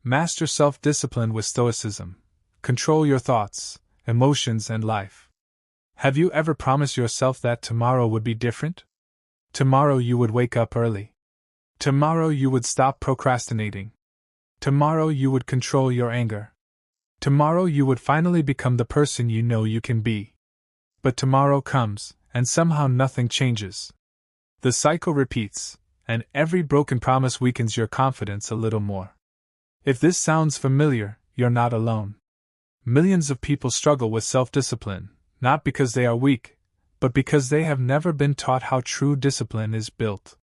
Master self-discipline with Stoicism. Control your thoughts, emotions, and life. Have you ever promised yourself that tomorrow would be different? Tomorrow you would wake up early. Tomorrow you would stop procrastinating. Tomorrow you would control your anger. Tomorrow you would finally become the person you know you can be. But tomorrow comes, and somehow nothing changes. The cycle repeats, and every broken promise weakens your confidence a little more. If this sounds familiar, you're not alone. Millions of people struggle with self-discipline, not because they are weak, but because they have never been taught how true discipline is built.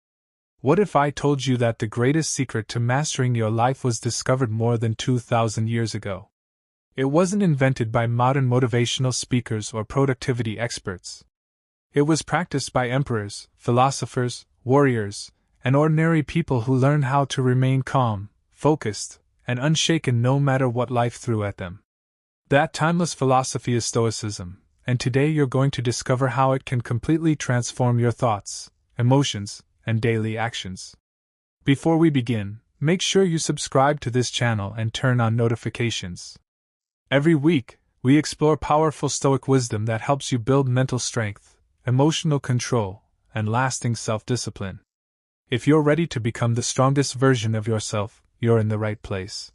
What if I told you that the greatest secret to mastering your life was discovered more than 2,000 years ago? It wasn't invented by modern motivational speakers or productivity experts. It was practiced by emperors, philosophers, warriors, and ordinary people who learned how to remain calm, focused, and unshaken no matter what life threw at them. That timeless philosophy is Stoicism, and today you're going to discover how it can completely transform your thoughts, emotions, and daily actions. Before we begin, make sure you subscribe to this channel and turn on notifications. Every week, we explore powerful Stoic wisdom that helps you build mental strength, emotional control, and lasting self-discipline. If you're ready to become the strongest version of yourself, you're in the right place.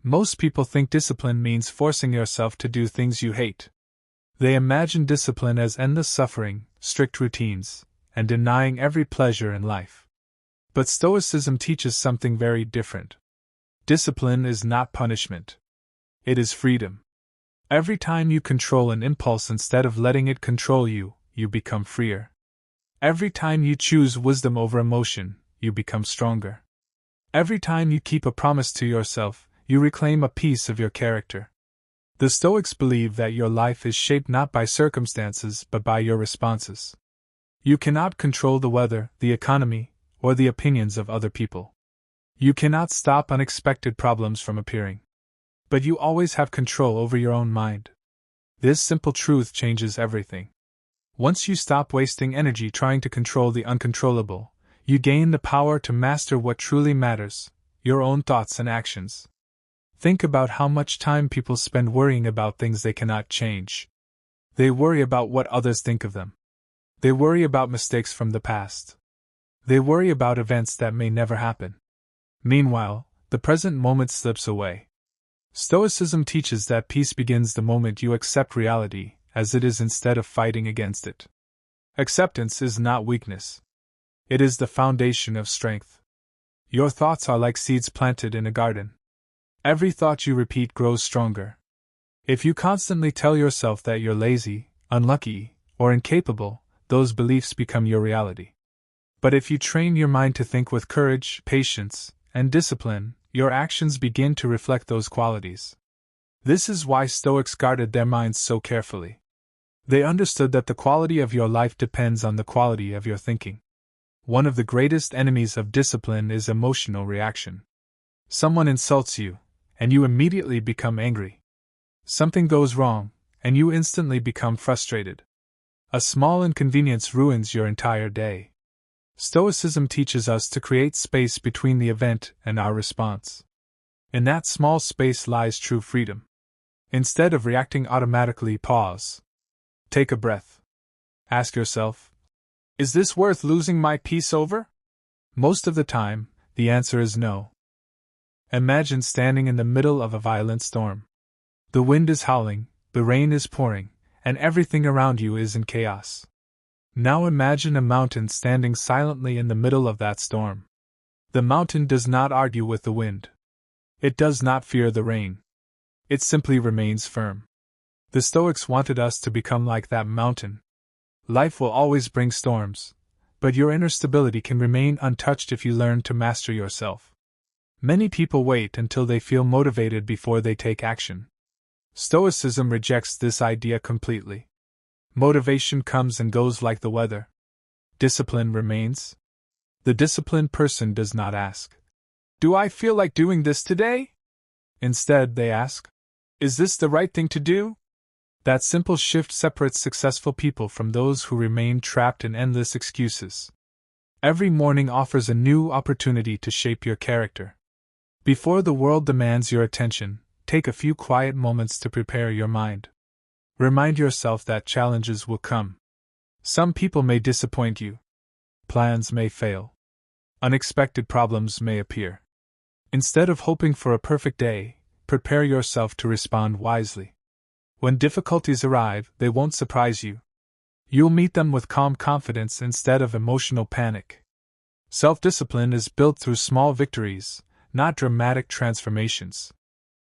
Most people think discipline means forcing yourself to do things you hate. They imagine discipline as endless suffering, strict routines, and denying every pleasure in life. But Stoicism teaches something very different. Discipline is not punishment. It is freedom. Every time you control an impulse instead of letting it control you, you become freer. Every time you choose wisdom over emotion, you become stronger. Every time you keep a promise to yourself, you reclaim a piece of your character. The Stoics believe that your life is shaped not by circumstances but by your responses. You cannot control the weather, the economy, or the opinions of other people. You cannot stop unexpected problems from appearing. But you always have control over your own mind. This simple truth changes everything. Once you stop wasting energy trying to control the uncontrollable, you gain the power to master what truly matters, your own thoughts and actions. Think about how much time people spend worrying about things they cannot change. They worry about what others think of them. They worry about mistakes from the past. They worry about events that may never happen. Meanwhile, the present moment slips away. Stoicism teaches that peace begins the moment you accept reality as it is instead of fighting against it. Acceptance is not weakness. It is the foundation of strength. Your thoughts are like seeds planted in a garden. Every thought you repeat grows stronger. If you constantly tell yourself that you're lazy, unlucky, or incapable, those beliefs become your reality. But if you train your mind to think with courage, patience, and discipline, your actions begin to reflect those qualities. This is why Stoics guarded their minds so carefully. They understood that the quality of your life depends on the quality of your thinking. One of the greatest enemies of discipline is emotional reaction. Someone insults you, and you immediately become angry. Something goes wrong, and you instantly become frustrated. A small inconvenience ruins your entire day. Stoicism teaches us to create space between the event and our response. In that small space lies true freedom. Instead of reacting automatically, pause. Take a breath. Ask yourself, is this worth losing my peace over? Most of the time, the answer is no. Imagine standing in the middle of a violent storm. The wind is howling, the rain is pouring, and everything around you is in chaos. Now imagine a mountain standing silently in the middle of that storm. The mountain does not argue with the wind. It does not fear the rain. It simply remains firm. The Stoics wanted us to become like that mountain. Life will always bring storms, but your inner stability can remain untouched if you learn to master yourself. Many people wait until they feel motivated before they take action. Stoicism rejects this idea completely. Motivation comes and goes like the weather. Discipline remains. The disciplined person does not ask, "Do I feel like doing this today?" Instead, they ask, "Is this the right thing to do?" That simple shift separates successful people from those who remain trapped in endless excuses. Every morning offers a new opportunity to shape your character. Before the world demands your attention, take a few quiet moments to prepare your mind. Remind yourself that challenges will come. Some people may disappoint you. Plans may fail. Unexpected problems may appear. Instead of hoping for a perfect day, prepare yourself to respond wisely. When difficulties arrive, they won't surprise you. You'll meet them with calm confidence instead of emotional panic. Self-discipline is built through small victories, not dramatic transformations.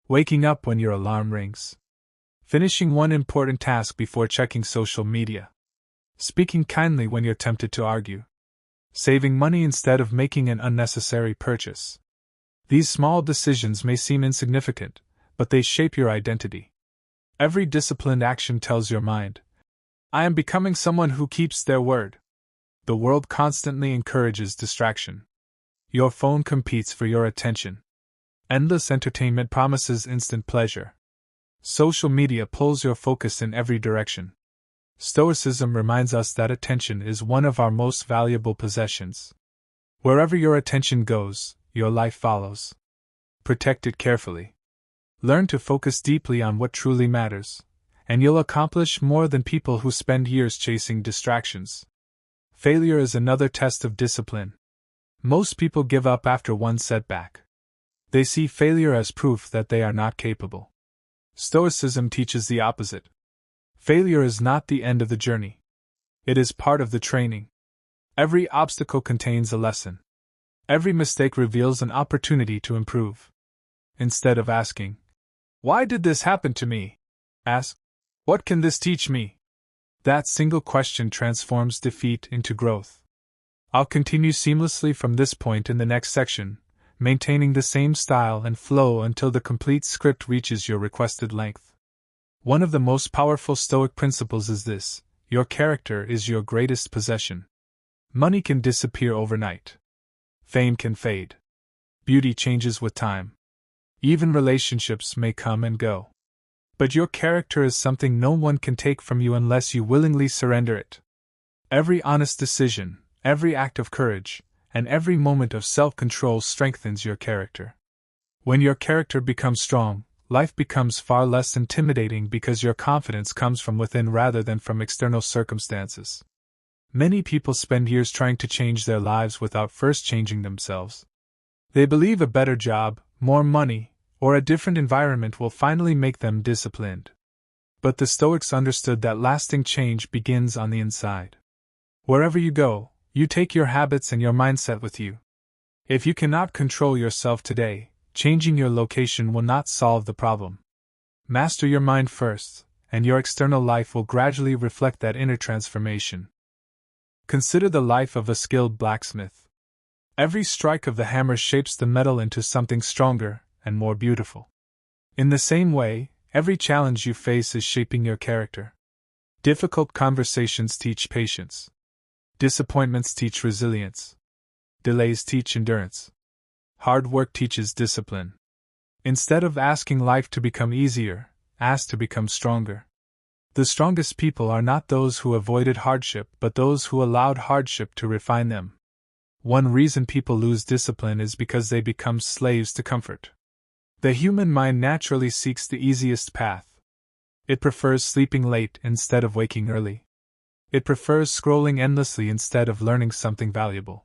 Waking up when your alarm rings. Finishing one important task before checking social media. Speaking kindly when you're tempted to argue. Saving money instead of making an unnecessary purchase. These small decisions may seem insignificant, but they shape your identity. Every disciplined action tells your mind, I am becoming someone who keeps their word. The world constantly encourages distraction. Your phone competes for your attention. Endless entertainment promises instant pleasure. Social media pulls your focus in every direction. Stoicism reminds us that attention is one of our most valuable possessions. Wherever your attention goes, your life follows. Protect it carefully. Learn to focus deeply on what truly matters, and you'll accomplish more than people who spend years chasing distractions. Failure is another test of discipline. Most people give up after one setback. They see failure as proof that they are not capable. Stoicism teaches the opposite. Failure is not the end of the journey. It is part of the training. Every obstacle contains a lesson. Every mistake reveals an opportunity to improve. Instead of asking, why did this happen to me? Ask, what can this teach me? That single question transforms defeat into growth. I'll continue seamlessly from this point in the next section, maintaining the same style and flow until the complete script reaches your requested length. One of the most powerful Stoic principles is this: your character is your greatest possession. Money can disappear overnight. Fame can fade. Beauty changes with time. Even relationships may come and go. But your character is something no one can take from you unless you willingly surrender it. Every honest decision, every act of courage, and every moment of self-control strengthens your character. When your character becomes strong, life becomes far less intimidating because your confidence comes from within rather than from external circumstances. Many people spend years trying to change their lives without first changing themselves. They believe a better job, more money, or a different environment will finally make them disciplined. But the Stoics understood that lasting change begins on the inside. Wherever you go, you take your habits and your mindset with you. If you cannot control yourself today, changing your location will not solve the problem. Master your mind first, and your external life will gradually reflect that inner transformation. Consider the life of a skilled blacksmith. Every strike of the hammer shapes the metal into something stronger and more beautiful. In the same way, every challenge you face is shaping your character. Difficult conversations teach patience. Disappointments teach resilience. Delays teach endurance. Hard work teaches discipline. Instead of asking life to become easier, ask to become stronger. The strongest people are not those who avoided hardship but those who allowed hardship to refine them. One reason people lose discipline is because they become slaves to comfort. The human mind naturally seeks the easiest path. It prefers sleeping late instead of waking early. It prefers scrolling endlessly instead of learning something valuable.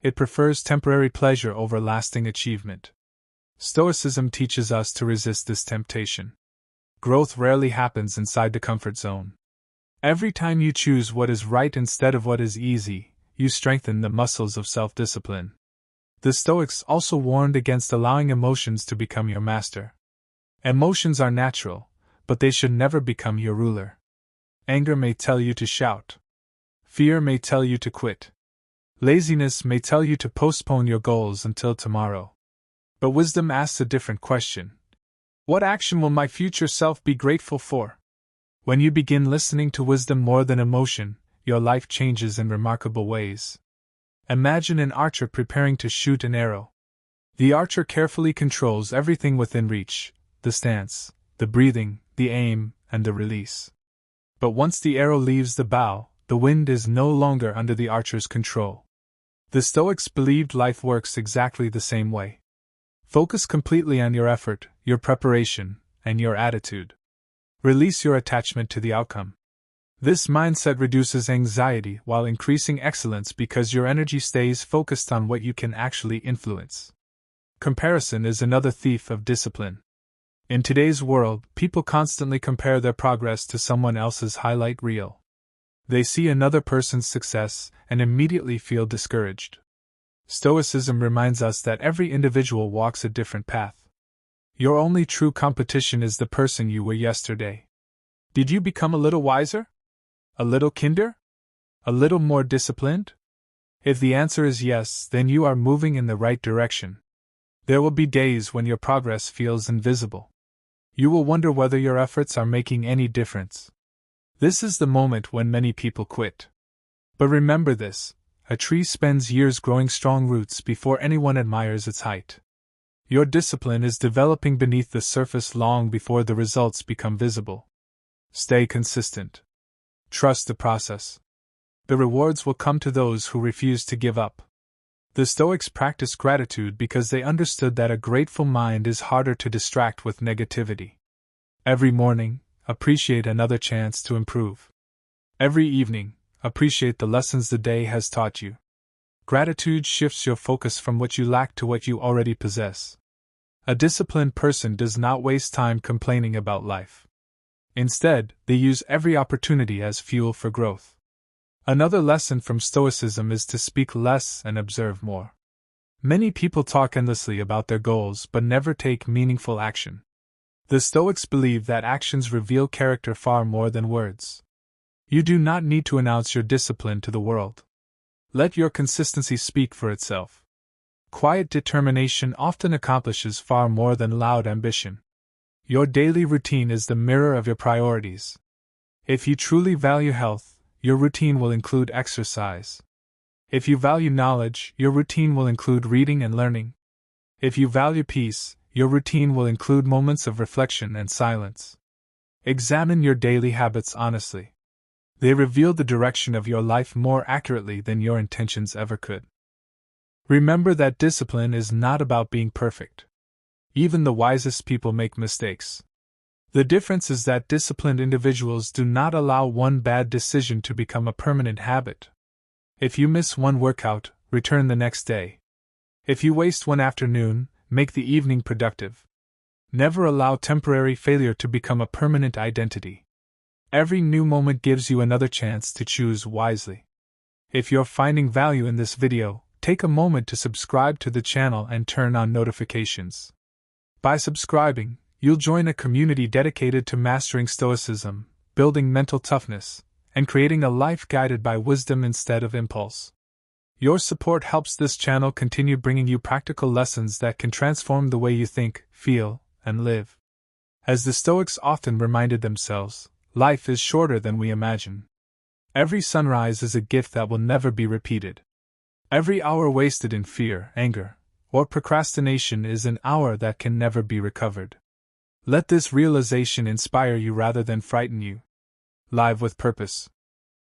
It prefers temporary pleasure over lasting achievement. Stoicism teaches us to resist this temptation. Growth rarely happens inside the comfort zone. Every time you choose what is right instead of what is easy, you strengthen the muscles of self-discipline. The Stoics also warned against allowing emotions to become your master. Emotions are natural, but they should never become your ruler. Anger may tell you to shout. Fear may tell you to quit. Laziness may tell you to postpone your goals until tomorrow. But wisdom asks a different question. What action will my future self be grateful for? When you begin listening to wisdom more than emotion, your life changes in remarkable ways. Imagine an archer preparing to shoot an arrow. The archer carefully controls everything within reach: the stance, the breathing, the aim, and the release. But once the arrow leaves the bow, the wind is no longer under the archer's control. The Stoics believed life works exactly the same way. Focus completely on your effort, your preparation, and your attitude. Release your attachment to the outcome. This mindset reduces anxiety while increasing excellence because your energy stays focused on what you can actually influence. Comparison is another thief of discipline. In today's world, people constantly compare their progress to someone else's highlight reel. They see another person's success and immediately feel discouraged. Stoicism reminds us that every individual walks a different path. Your only true competition is the person you were yesterday. Did you become a little wiser? A little kinder? A little more disciplined? If the answer is yes, then you are moving in the right direction. There will be days when your progress feels invisible. You will wonder whether your efforts are making any difference. This is the moment when many people quit. But remember this: a tree spends years growing strong roots before anyone admires its height. Your discipline is developing beneath the surface long before the results become visible. Stay consistent. Trust the process. The rewards will come to those who refuse to give up. The Stoics practiced gratitude because they understood that a grateful mind is harder to distract with negativity. Every morning, appreciate another chance to improve. Every evening, appreciate the lessons the day has taught you. Gratitude shifts your focus from what you lack to what you already possess. A disciplined person does not waste time complaining about life. Instead, they use every opportunity as fuel for growth. Another lesson from Stoicism is to speak less and observe more. Many people talk endlessly about their goals but never take meaningful action. The Stoics believe that actions reveal character far more than words. You do not need to announce your discipline to the world. Let your consistency speak for itself. Quiet determination often accomplishes far more than loud ambition. Your daily routine is the mirror of your priorities. If you truly value health, your routine will include exercise. If you value knowledge, your routine will include reading and learning. If you value peace, your routine will include moments of reflection and silence. Examine your daily habits honestly. They reveal the direction of your life more accurately than your intentions ever could. Remember that discipline is not about being perfect. Even the wisest people make mistakes. The difference is that disciplined individuals do not allow one bad decision to become a permanent habit. If you miss one workout, return the next day. If you waste one afternoon, make the evening productive. Never allow temporary failure to become a permanent identity. Every new moment gives you another chance to choose wisely. If you're finding value in this video, take a moment to subscribe to the channel and turn on notifications. By subscribing, you'll join a community dedicated to mastering Stoicism, building mental toughness, and creating a life guided by wisdom instead of impulse. Your support helps this channel continue bringing you practical lessons that can transform the way you think, feel, and live. As the Stoics often reminded themselves, life is shorter than we imagine. Every sunrise is a gift that will never be repeated. Every hour wasted in fear, anger, or procrastination is an hour that can never be recovered. Let this realization inspire you rather than frighten you. Live with purpose.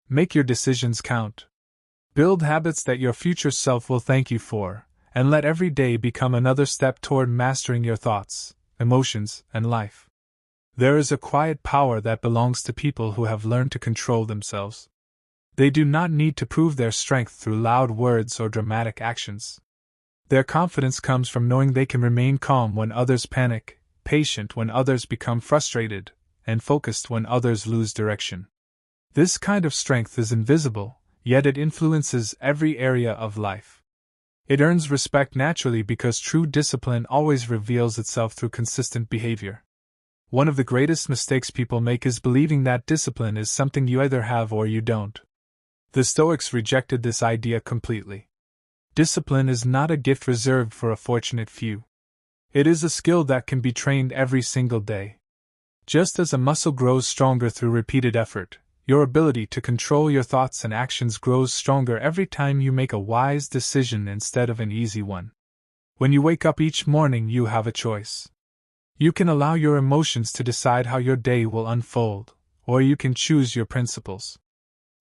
Make your decisions count. Build habits that your future self will thank you for, and let every day become another step toward mastering your thoughts, emotions, and life. There is a quiet power that belongs to people who have learned to control themselves. They do not need to prove their strength through loud words or dramatic actions. Their confidence comes from knowing they can remain calm when others panic, patient when others become frustrated, and focused when others lose direction. This kind of strength is invisible, yet it influences every area of life. It earns respect naturally because true discipline always reveals itself through consistent behavior. One of the greatest mistakes people make is believing that discipline is something you either have or you don't. The Stoics rejected this idea completely. Discipline is not a gift reserved for a fortunate few. It is a skill that can be trained every single day. Just as a muscle grows stronger through repeated effort, your ability to control your thoughts and actions grows stronger every time you make a wise decision instead of an easy one. When you wake up each morning, you have a choice. You can allow your emotions to decide how your day will unfold, or you can choose your principles.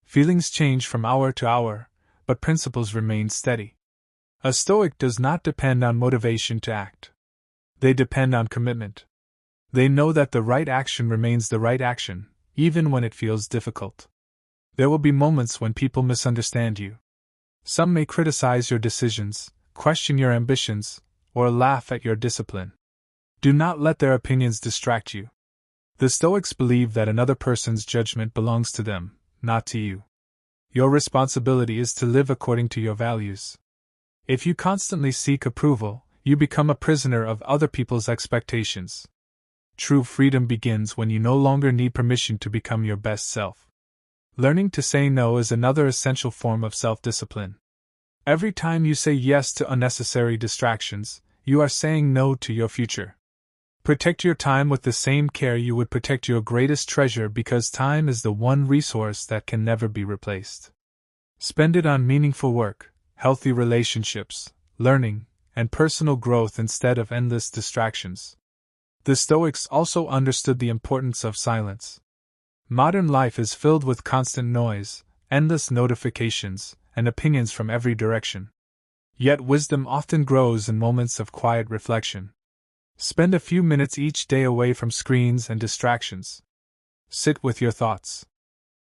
Feelings change from hour to hour, but principles remain steady. A Stoic does not depend on motivation to act. They depend on commitment. They know that the right action remains the right action, even when it feels difficult. There will be moments when people misunderstand you. Some may criticize your decisions, question your ambitions, or laugh at your discipline. Do not let their opinions distract you. The Stoics believe that another person's judgment belongs to them, not to you. Your responsibility is to live according to your values. If you constantly seek approval, you become a prisoner of other people's expectations. True freedom begins when you no longer need permission to become your best self. Learning to say no is another essential form of self-discipline. Every time you say yes to unnecessary distractions, you are saying no to your future. Protect your time with the same care you would protect your greatest treasure, because time is the one resource that can never be replaced. Spend it on meaningful work, healthy relationships, learning, and personal growth instead of endless distractions. The Stoics also understood the importance of silence. Modern life is filled with constant noise, endless notifications, and opinions from every direction. Yet wisdom often grows in moments of quiet reflection. Spend a few minutes each day away from screens and distractions. Sit with your thoughts.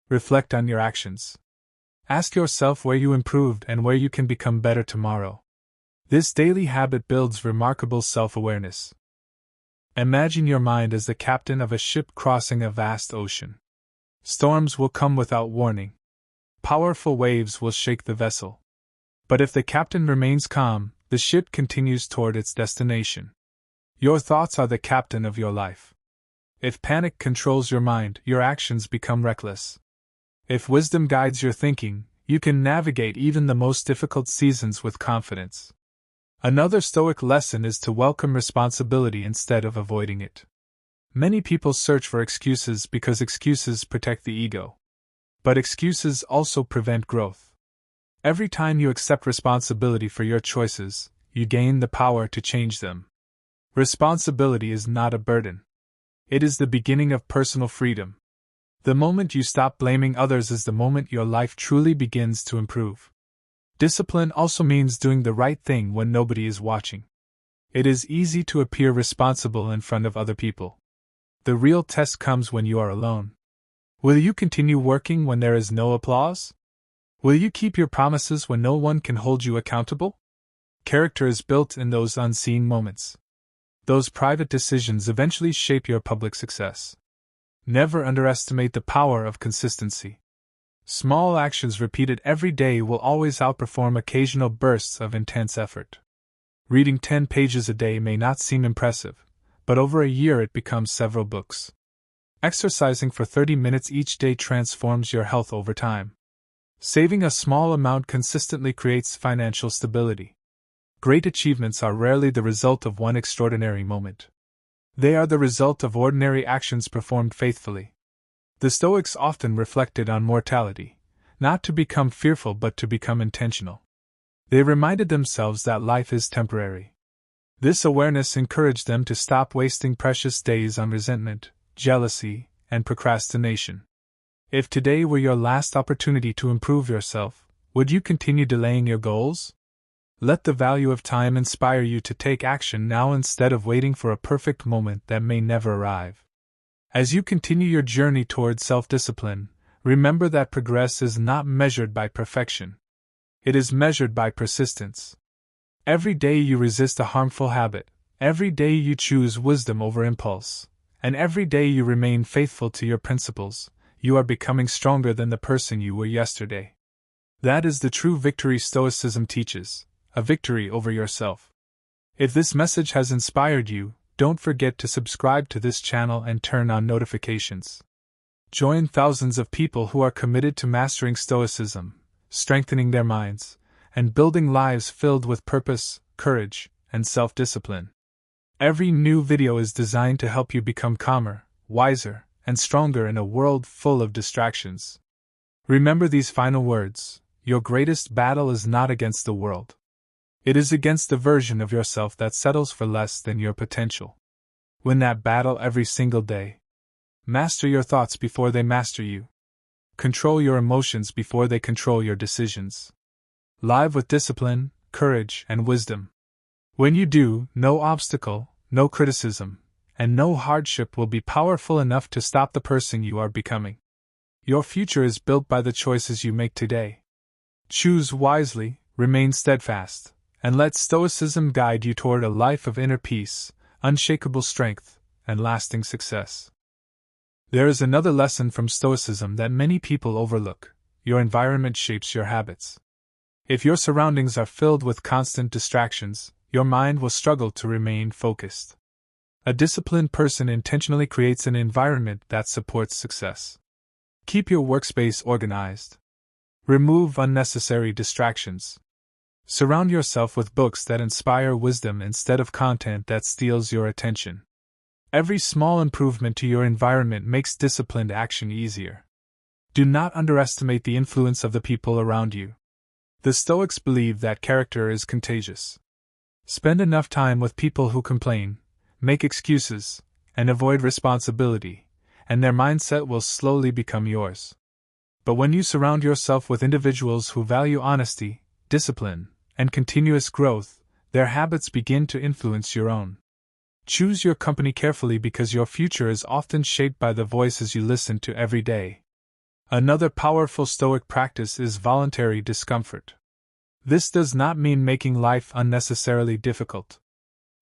Reflect on your actions. Ask yourself where you improved and where you can become better tomorrow. This daily habit builds remarkable self-awareness. Imagine your mind as the captain of a ship crossing a vast ocean. Storms will come without warning. Powerful waves will shake the vessel. But if the captain remains calm, the ship continues toward its destination. Your thoughts are the captain of your life. If panic controls your mind, your actions become reckless. If wisdom guides your thinking, you can navigate even the most difficult seasons with confidence. Another Stoic lesson is to welcome responsibility instead of avoiding it. Many people search for excuses because excuses protect the ego. But excuses also prevent growth. Every time you accept responsibility for your choices, you gain the power to change them. Responsibility is not a burden. It is the beginning of personal freedom. The moment you stop blaming others is the moment your life truly begins to improve. Discipline also means doing the right thing when nobody is watching. It is easy to appear responsible in front of other people. The real test comes when you are alone. Will you continue working when there is no applause? Will you keep your promises when no one can hold you accountable? Character is built in those unseen moments. Those private decisions eventually shape your public success. Never underestimate the power of consistency. Small actions repeated every day will always outperform occasional bursts of intense effort. Reading 10 pages a day may not seem impressive, but over a year it becomes several books. Exercising for 30 minutes each day transforms your health over time. Saving a small amount consistently creates financial stability. Great achievements are rarely the result of one extraordinary moment. They are the result of ordinary actions performed faithfully. The Stoics often reflected on mortality, not to become fearful but to become intentional. They reminded themselves that life is temporary. This awareness encouraged them to stop wasting precious days on resentment, jealousy, and procrastination. If today were your last opportunity to improve yourself, would you continue delaying your goals? Let the value of time inspire you to take action now instead of waiting for a perfect moment that may never arrive. As you continue your journey towards self-discipline, remember that progress is not measured by perfection. It is measured by persistence. Every day you resist a harmful habit, every day you choose wisdom over impulse, and every day you remain faithful to your principles, you are becoming stronger than the person you were yesterday. That is the true victory Stoicism teaches. A victory over yourself. If this message has inspired you, don't forget to subscribe to this channel and turn on notifications. Join thousands of people who are committed to mastering Stoicism, strengthening their minds, and building lives filled with purpose, courage, and self-discipline. Every new video is designed to help you become calmer, wiser, and stronger in a world full of distractions. Remember these final words: your greatest battle is not against the world. It is against the version of yourself that settles for less than your potential. Win that battle every single day. Master your thoughts before they master you. Control your emotions before they control your decisions. Live with discipline, courage, and wisdom. When you do, no obstacle, no criticism, and no hardship will be powerful enough to stop the person you are becoming. Your future is built by the choices you make today. Choose wisely, remain steadfast, and let Stoicism guide you toward a life of inner peace, unshakable strength, and lasting success. There is another lesson from Stoicism that many people overlook: your environment shapes your habits. If your surroundings are filled with constant distractions, your mind will struggle to remain focused. A disciplined person intentionally creates an environment that supports success. Keep your workspace organized. Remove unnecessary distractions. Surround yourself with books that inspire wisdom instead of content that steals your attention. Every small improvement to your environment makes disciplined action easier. Do not underestimate the influence of the people around you. The Stoics believe that character is contagious. Spend enough time with people who complain, make excuses, and avoid responsibility, and their mindset will slowly become yours. But when you surround yourself with individuals who value honesty, discipline, and continuous growth, their habits begin to influence your own. Choose your company carefully because your future is often shaped by the voices you listen to every day. Another powerful Stoic practice is voluntary discomfort. This does not mean making life unnecessarily difficult.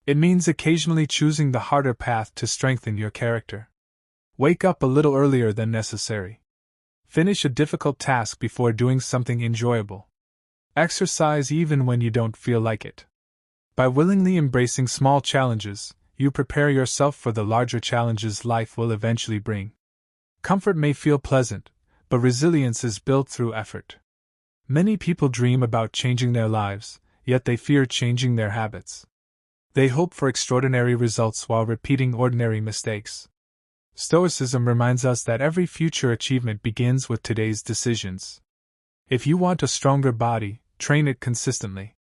It means occasionally choosing the harder path to strengthen your character. Wake up a little earlier than necessary. Finish a difficult task before doing something enjoyable. Exercise even when you don't feel like it. By willingly embracing small challenges, you prepare yourself for the larger challenges life will eventually bring. Comfort may feel pleasant, but resilience is built through effort. Many people dream about changing their lives, yet they fear changing their habits. They hope for extraordinary results while repeating ordinary mistakes. Stoicism reminds us that every future achievement begins with today's decisions. If you want a stronger body, train it consistently.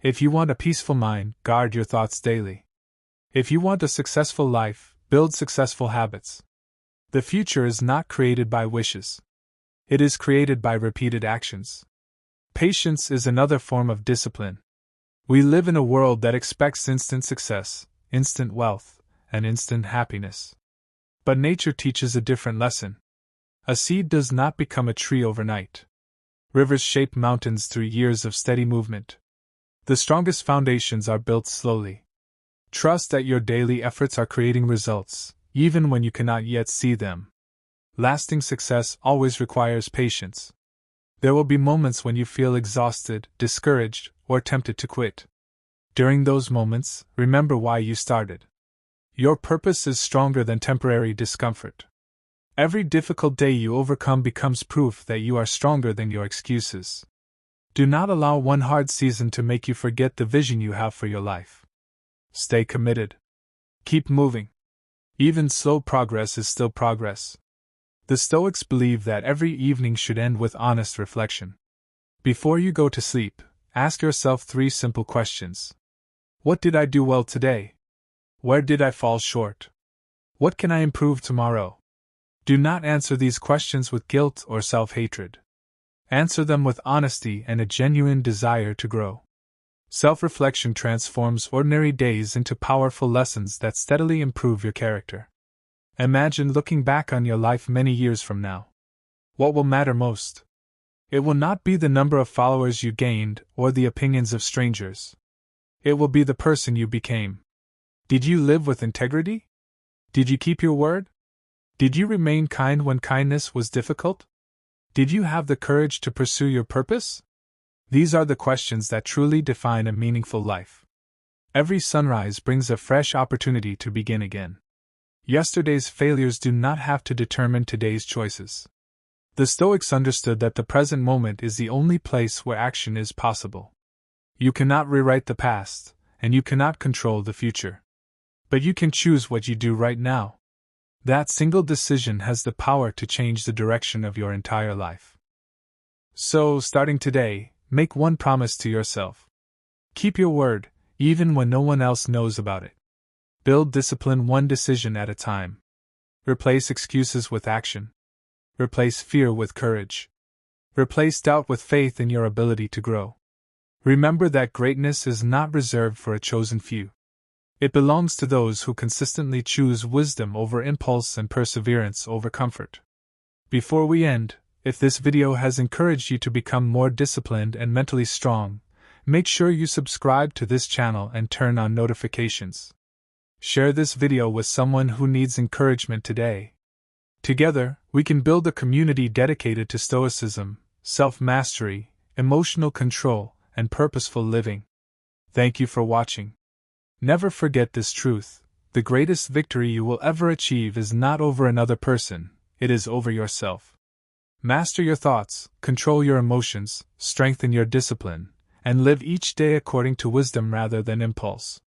If you want a peaceful mind, guard your thoughts daily. If you want a successful life, build successful habits. The future is not created by wishes. It is created by repeated actions. Patience is another form of discipline. We live in a world that expects instant success, instant wealth, and instant happiness. But nature teaches a different lesson. A seed does not become a tree overnight. Rivers shape mountains through years of steady movement. The strongest foundations are built slowly. Trust that your daily efforts are creating results, even when you cannot yet see them. Lasting success always requires patience. There will be moments when you feel exhausted, discouraged, or tempted to quit. During those moments, remember why you started. Your purpose is stronger than temporary discomfort. Every difficult day you overcome becomes proof that you are stronger than your excuses. Do not allow one hard season to make you forget the vision you have for your life. Stay committed. Keep moving. Even slow progress is still progress. The Stoics believe that every evening should end with honest reflection. Before you go to sleep, ask yourself 3 simple questions. What did I do well today? Where did I fall short? What can I improve tomorrow? Do not answer these questions with guilt or self-hatred. Answer them with honesty and a genuine desire to grow. Self-reflection transforms ordinary days into powerful lessons that steadily improve your character. Imagine looking back on your life many years from now. What will matter most? It will not be the number of followers you gained or the opinions of strangers. It will be the person you became. Did you live with integrity? Did you keep your word? Did you remain kind when kindness was difficult? Did you have the courage to pursue your purpose? These are the questions that truly define a meaningful life. Every sunrise brings a fresh opportunity to begin again. Yesterday's failures do not have to determine today's choices. The Stoics understood that the present moment is the only place where action is possible. You cannot rewrite the past, and you cannot control the future. But you can choose what you do right now. That single decision has the power to change the direction of your entire life. So, starting today, make one promise to yourself. Keep your word, even when no one else knows about it. Build discipline one decision at a time. Replace excuses with action. Replace fear with courage. Replace doubt with faith in your ability to grow. Remember that greatness is not reserved for a chosen few. It belongs to those who consistently choose wisdom over impulse and perseverance over comfort. Before we end, if this video has encouraged you to become more disciplined and mentally strong, make sure you subscribe to this channel and turn on notifications. Share this video with someone who needs encouragement today. Together, we can build a community dedicated to Stoicism, self-mastery, emotional control, and purposeful living. Thank you for watching. Never forget this truth: the greatest victory you will ever achieve is not over another person, it is over yourself. Master your thoughts, control your emotions, strengthen your discipline, and live each day according to wisdom rather than impulse.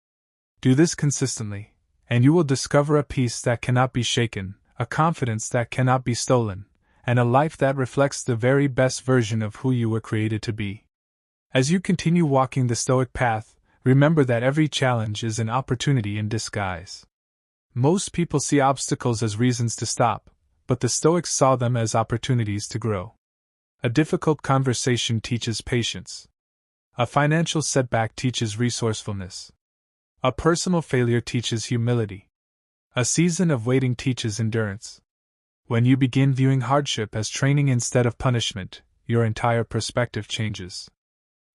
Do this consistently, and you will discover a peace that cannot be shaken, a confidence that cannot be stolen, and a life that reflects the very best version of who you were created to be. As you continue walking the Stoic path, remember that every challenge is an opportunity in disguise. Most people see obstacles as reasons to stop, but the Stoics saw them as opportunities to grow. A difficult conversation teaches patience. A financial setback teaches resourcefulness. A personal failure teaches humility. A season of waiting teaches endurance. When you begin viewing hardship as training instead of punishment, your entire perspective changes.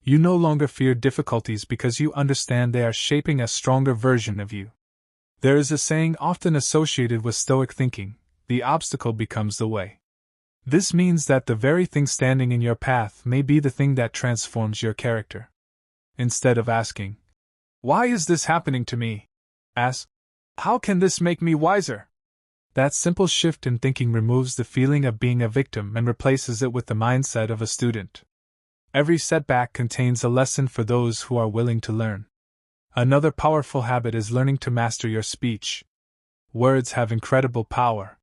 You no longer fear difficulties because you understand they are shaping a stronger version of you. There is a saying often associated with Stoic thinking: the obstacle becomes the way. This means that the very thing standing in your path may be the thing that transforms your character. Instead of asking, "Why is this happening to me?" ask, "How can this make me wiser?" That simple shift in thinking removes the feeling of being a victim and replaces it with the mindset of a student. Every setback contains a lesson for those who are willing to learn. Another powerful habit is learning to master your speech. Words have incredible power.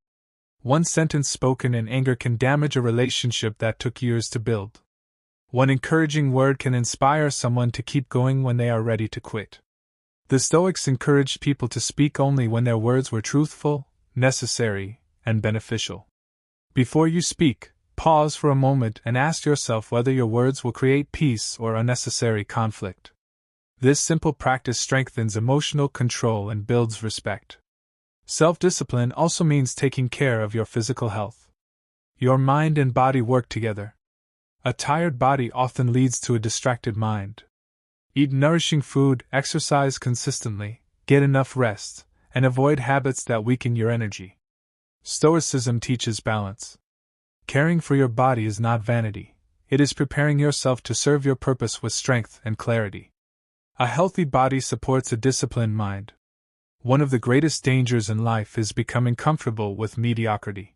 One sentence spoken in anger can damage a relationship that took years to build. One encouraging word can inspire someone to keep going when they are ready to quit. The Stoics encouraged people to speak only when their words were truthful, necessary, and beneficial. Before you speak, pause for a moment and ask yourself whether your words will create peace or unnecessary conflict. This simple practice strengthens emotional control and builds respect. Self-discipline also means taking care of your physical health. Your mind and body work together. A tired body often leads to a distracted mind. Eat nourishing food, exercise consistently, get enough rest, and avoid habits that weaken your energy. Stoicism teaches balance. Caring for your body is not vanity, it is preparing yourself to serve your purpose with strength and clarity. A healthy body supports a disciplined mind. One of the greatest dangers in life is becoming comfortable with mediocrity.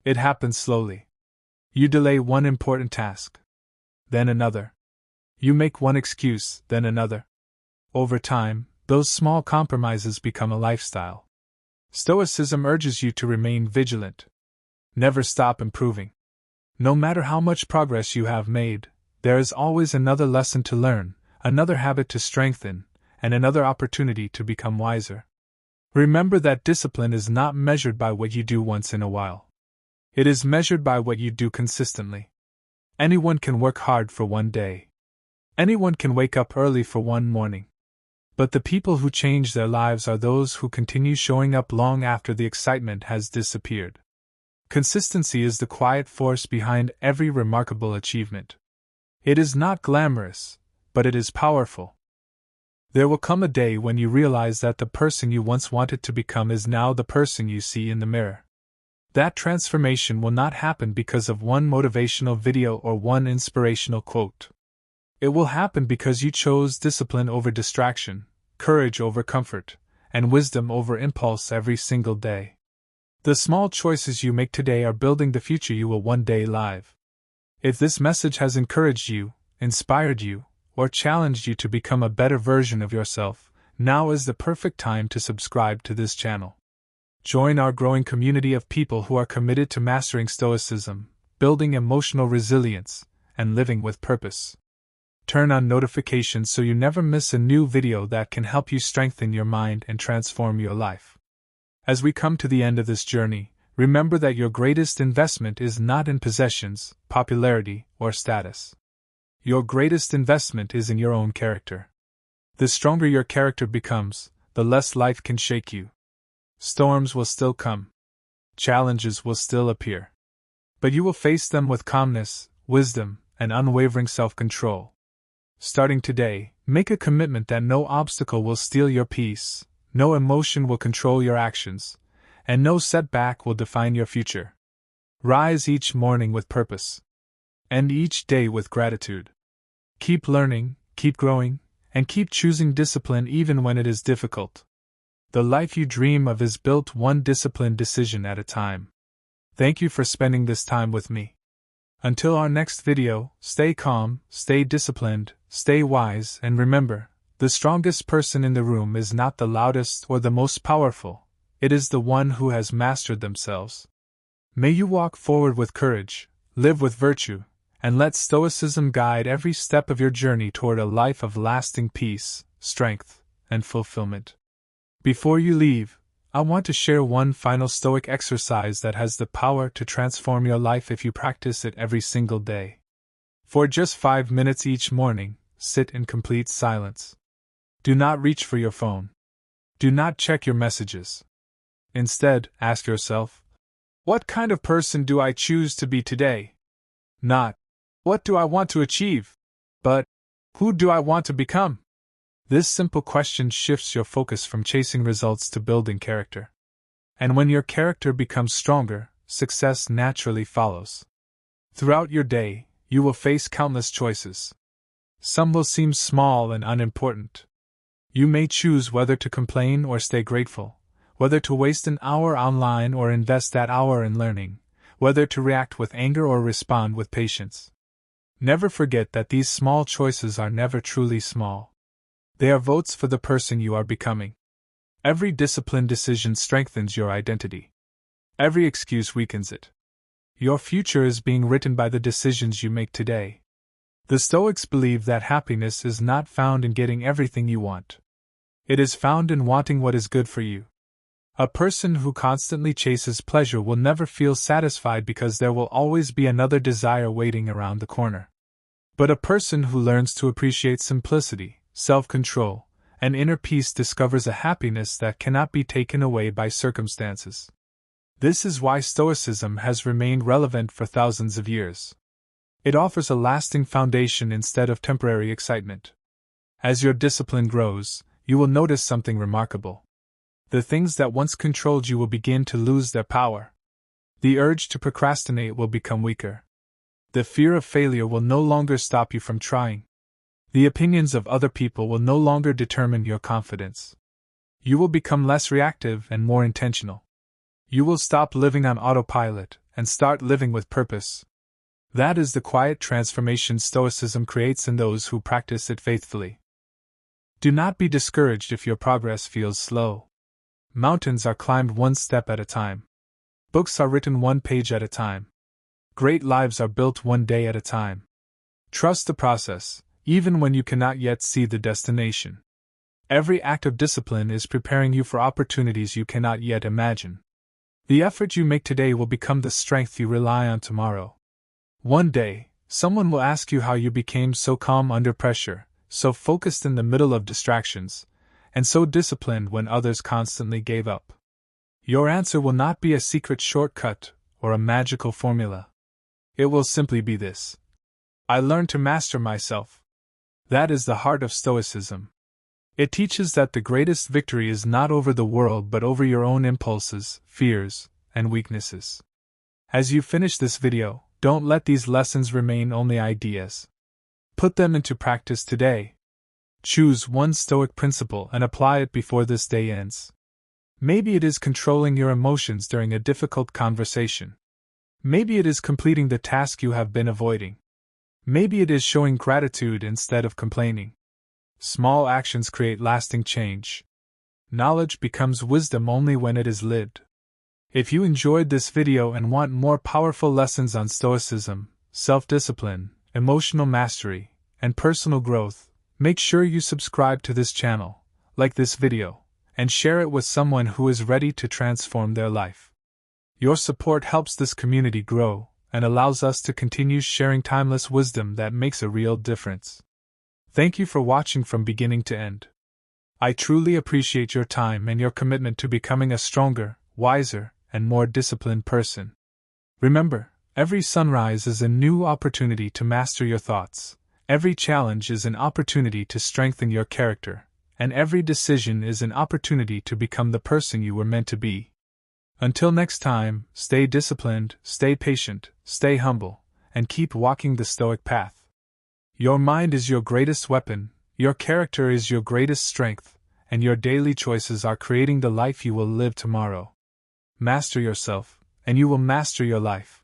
It happens slowly. You delay one important task, then another. You make one excuse, then another. Over time, those small compromises become a lifestyle. Stoicism urges you to remain vigilant. Never stop improving. No matter how much progress you have made, there is always another lesson to learn, another habit to strengthen, and another opportunity to become wiser. Remember that discipline is not measured by what you do once in a while. It is measured by what you do consistently. Anyone can work hard for one day. Anyone can wake up early for one morning. But the people who change their lives are those who continue showing up long after the excitement has disappeared. Consistency is the quiet force behind every remarkable achievement. It is not glamorous, but it is powerful. There will come a day when you realize that the person you once wanted to become is now the person you see in the mirror. That transformation will not happen because of one motivational video or one inspirational quote. It will happen because you chose discipline over distraction, courage over comfort, and wisdom over impulse every single day. The small choices you make today are building the future you will one day live. If this message has encouraged you, inspired you, or challenged you to become a better version of yourself, now is the perfect time to subscribe to this channel. Join our growing community of people who are committed to mastering Stoicism, building emotional resilience, and living with purpose. Turn on notifications so you never miss a new video that can help you strengthen your mind and transform your life. As we come to the end of this journey, remember that your greatest investment is not in possessions, popularity, or status. Your greatest investment is in your own character. The stronger your character becomes, the less life can shake you. Storms will still come. Challenges will still appear. But you will face them with calmness, wisdom, and unwavering self-control. Starting today, make a commitment that no obstacle will steal your peace, no emotion will control your actions, and no setback will define your future. Rise each morning with purpose. End each day with gratitude. Keep learning, keep growing, and keep choosing discipline even when it is difficult. The life you dream of is built one disciplined decision at a time. Thank you for spending this time with me. Until our next video, stay calm, stay disciplined, stay wise, and remember, the strongest person in the room is not the loudest or the most powerful, it is the one who has mastered themselves. May you walk forward with courage, live with virtue, and let Stoicism guide every step of your journey toward a life of lasting peace, strength, and fulfillment. Before you leave, I want to share one final Stoic exercise that has the power to transform your life if you practice it every single day. For just 5 minutes each morning, sit in complete silence. Do not reach for your phone. Do not check your messages. Instead, ask yourself, what kind of person do I choose to be today? Not, what do I want to achieve? But, who do I want to become? This simple question shifts your focus from chasing results to building character. And when your character becomes stronger, success naturally follows. Throughout your day, you will face countless choices. Some will seem small and unimportant. You may choose whether to complain or stay grateful, whether to waste an hour online or invest that hour in learning, whether to react with anger or respond with patience. Never forget that these small choices are never truly small. They are votes for the person you are becoming. Every disciplined decision strengthens your identity. Every excuse weakens it. Your future is being written by the decisions you make today. The Stoics believe that happiness is not found in getting everything you want. It is found in wanting what is good for you. A person who constantly chases pleasure will never feel satisfied because there will always be another desire waiting around the corner. But a person who learns to appreciate simplicity, self-control, and inner peace discovers a happiness that cannot be taken away by circumstances. This is why Stoicism has remained relevant for thousands of years. It offers a lasting foundation instead of temporary excitement. As your discipline grows, you will notice something remarkable. The things that once controlled you will begin to lose their power. The urge to procrastinate will become weaker. The fear of failure will no longer stop you from trying. The opinions of other people will no longer determine your confidence. You will become less reactive and more intentional. You will stop living on autopilot and start living with purpose. That is the quiet transformation Stoicism creates in those who practice it faithfully. Do not be discouraged if your progress feels slow. Mountains are climbed one step at a time. Books are written one page at a time. Great lives are built one day at a time. Trust the process, even when you cannot yet see the destination. Every act of discipline is preparing you for opportunities you cannot yet imagine. The effort you make today will become the strength you rely on tomorrow. One day, someone will ask you how you became so calm under pressure, so focused in the middle of distractions, and so disciplined when others constantly gave up. Your answer will not be a secret shortcut or a magical formula. It will simply be this: I learned to master myself. That is the heart of Stoicism. It teaches that the greatest victory is not over the world but over your own impulses, fears, and weaknesses. As you finish this video, don't let these lessons remain only ideas. Put them into practice today. Choose one Stoic principle and apply it before this day ends. Maybe it is controlling your emotions during a difficult conversation. Maybe it is completing the task you have been avoiding. Maybe it is showing gratitude instead of complaining. Small actions create lasting change. Knowledge becomes wisdom only when it is lived. If you enjoyed this video and want more powerful lessons on Stoicism, self-discipline, emotional mastery, and personal growth, make sure you subscribe to this channel, like this video, and share it with someone who is ready to transform their life. Your support helps this community grow and allows us to continue sharing timeless wisdom that makes a real difference. Thank you for watching from beginning to end. I truly appreciate your time and your commitment to becoming a stronger, wiser, and more disciplined person. Remember, every sunrise is a new opportunity to master your thoughts, every challenge is an opportunity to strengthen your character, and every decision is an opportunity to become the person you were meant to be. Until next time, stay disciplined, stay patient, stay humble, and keep walking the Stoic path. Your mind is your greatest weapon, your character is your greatest strength, and your daily choices are creating the life you will live tomorrow. Master yourself, and you will master your life.